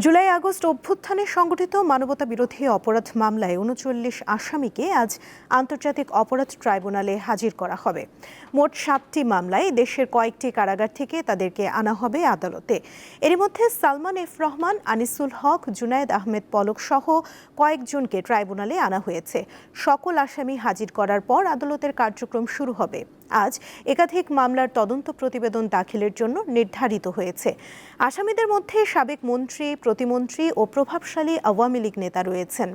July August অভ্যুত্থানে সংগঠিত মানবতাবিরোধী অপরাধ মামলায় ৩৯ আসামিকে আজ আন্তর্জাতিক অপরাধ ট্রাইব্যুনালে হাজির করা হবে। মোট ৭টি মামলায় দেশের কয়েকটি কারাগার থেকে তাদেরকে আনা হবে আদালতে। এর মধ্যে সালমান এফ রহমান, আনিসুল হক, জুনায়েদ আহমেদ পলক সহ কয়েকজনকে ট্রাইব্যুনালে আনা হয়েছে। সকল আসামি হাজির করার পর আদালতের কার্যক্রম শুরু হবে। আজ একাধিক মামলার তদন্ত প্রতিবেদন দাখিলের জন্য নির্ধারিত হয়েছে। আসামিদের মধ্যে সাবেক মন্ত্রী, প্রতিমন্ত্রী ও প্রভাবশালী আওয়ামী লীগ নেতা রয়েছেন।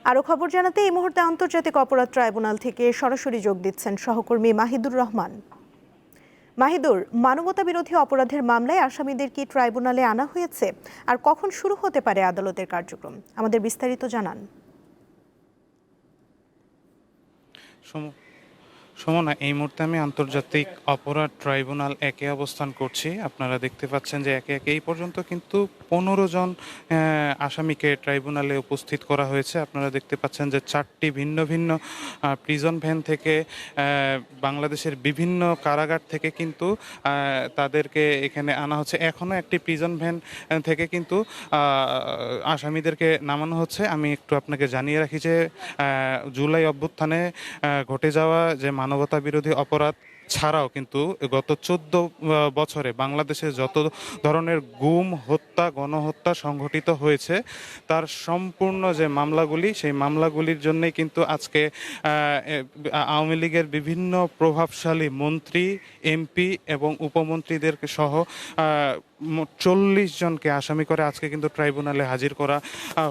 আরও খবর জানাতে এই মুহূর্তে আন্তর্জাতিক অপরাধ ট্রাইব্যুনাল থেকে সরাসরি যোগ দিচ্ছেন সহকর্মী মাহিদুর রহমান। মাহিদুর, মানবতাবিরোধী অপরাধের মামলায় আসামিদের কি ট্রাইব্যুনালে আনা হয়েছে? আর কখন শুরু হতে পারে আদালতের কার্যক্রম? আমাদের বিস্তারিত জানান। সুমনা, এই মুহূর্তে আমি আন্তর্জাতিক অপরাধ ট্রাইব্যুনাল 1-এ অবস্থান করছি। আপনারা দেখতে পাচ্ছেন যে একে একে এই পর্যন্ত কিন্তু 15 জন আসামিকে ট্রাইব্যুনালে উপস্থিত করা হয়েছে। আপনারা দেখতে পাচ্ছেন যে 4টি ভিন্ন ভিন্ন প্রিজন ভ্যান থেকে বাংলাদেশের বিভিন্ন কারাগার থেকে কিন্তু তাদেরকে এখানে আনা হচ্ছে। এখনও একটি প্রিজন ভ্যান থেকে কিন্তু আসামিদেরকে নামানো হচ্ছে। আমি একটু আপনাকে জানিয়ে রাখি যে জুলাই অভ্যুত্থানে ঘটে যাওয়া যে মানবতা বিরোধী অপরাধ ছাড়াও কিন্তু গত 14 বছরে বাংলাদেশে যত ধরনের গুম, হত্যা, গণহত্যা সংঘটিত হয়েছে তার সম্পূর্ণ যে মামলাগুলি, সেই মামলাগুলির জন্যই কিন্তু আজকে আওয়ামী লীগের বিভিন্ন প্রভাবশালী মন্ত্রী, এমপি এবং উপমন্ত্রীদের সহ 40 জনকে আসামি করে আজকে কিন্তু ট্রাইব্যুনালে হাজির করা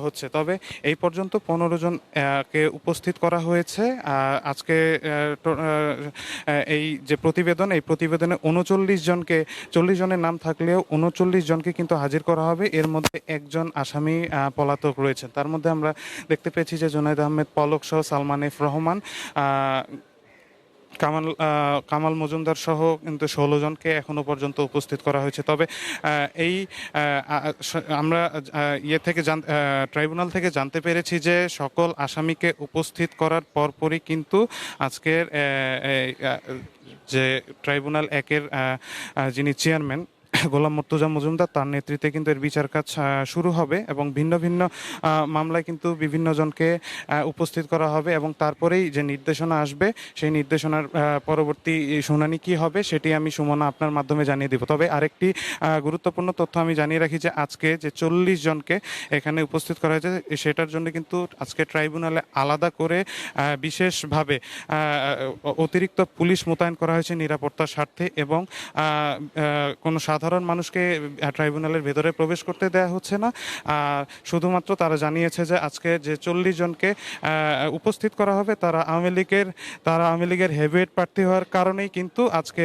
হচ্ছে। তবে এই পর্যন্ত 15 জনকে উপস্থিত করা হয়েছে। আজকে এই যে প্রতিবেদন, এই প্রতিবেদনে 40 জনের নাম থাকলেও 39 জনকে কিন্তু হাজির করা হবে। এর মধ্যে একজন আসামি পলাতক রয়েছেন। তার মধ্যে আমরা দেখতে পেয়েছি যে জুনায়েদ আহমেদ পলক সহ সালমান এফ রহমান, কামাল মজুমদার সহ কিন্তু 16 জনকে এখনো পর্যন্ত উপস্থিত করা হয়েছে। তবে এই আমরা ট্রাইব্যুনাল থেকে জানতে পেরেছি যে সকল আসামিকে উপস্থিত করার পরপরই কিন্তু আজকের যে ট্রাইব্যুনাল 1-এর যিনি চেয়ারম্যান গোলাম মুর্তজা মজুমদার, তার নেতৃত্বে কিন্তু এর বিচার কাজ শুরু হবে এবং ভিন্ন ভিন্ন মামলায় কিন্তু বিভিন্ন জনকে উপস্থিত করা হবে এবং তারপরেই যে নির্দেশনা আসবে সেই নির্দেশনার পরবর্তী শুনানি কি হবে সেটি আমি সুমনা আপনার মাধ্যমে জানিয়ে দেব। তবে আরেকটি গুরুত্বপূর্ণ তথ্য আমি জানিয়ে রাখি যে আজকে যে 40 জনকে এখানে উপস্থিত করা হয়েছে সেটার জন্য কিন্তু আজকে ট্রাইব্যুনালে আলাদা করে বিশেষভাবে অতিরিক্ত পুলিশ মোতায়েন করা হয়েছে নিরাপত্তার স্বার্থে এবং কোনো সাধারণ মানুষকে ট্রাইব্যুনালের ভেতরে প্রবেশ করতে দেওয়া হচ্ছে না। শুধুমাত্র তারা জানিয়েছে যে আজকে যে 40 জনকে উপস্থিত করা হবে তারা আওয়ামী লীগের হেভিওয়েট প্রার্থী হওয়ার কারণেই কিন্তু আজকে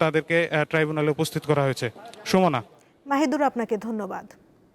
তাদেরকে ট্রাইব্যুনালে উপস্থিত করা হয়েছে। সুমনা। মাহিদুর, আপনাকে ধন্যবাদ।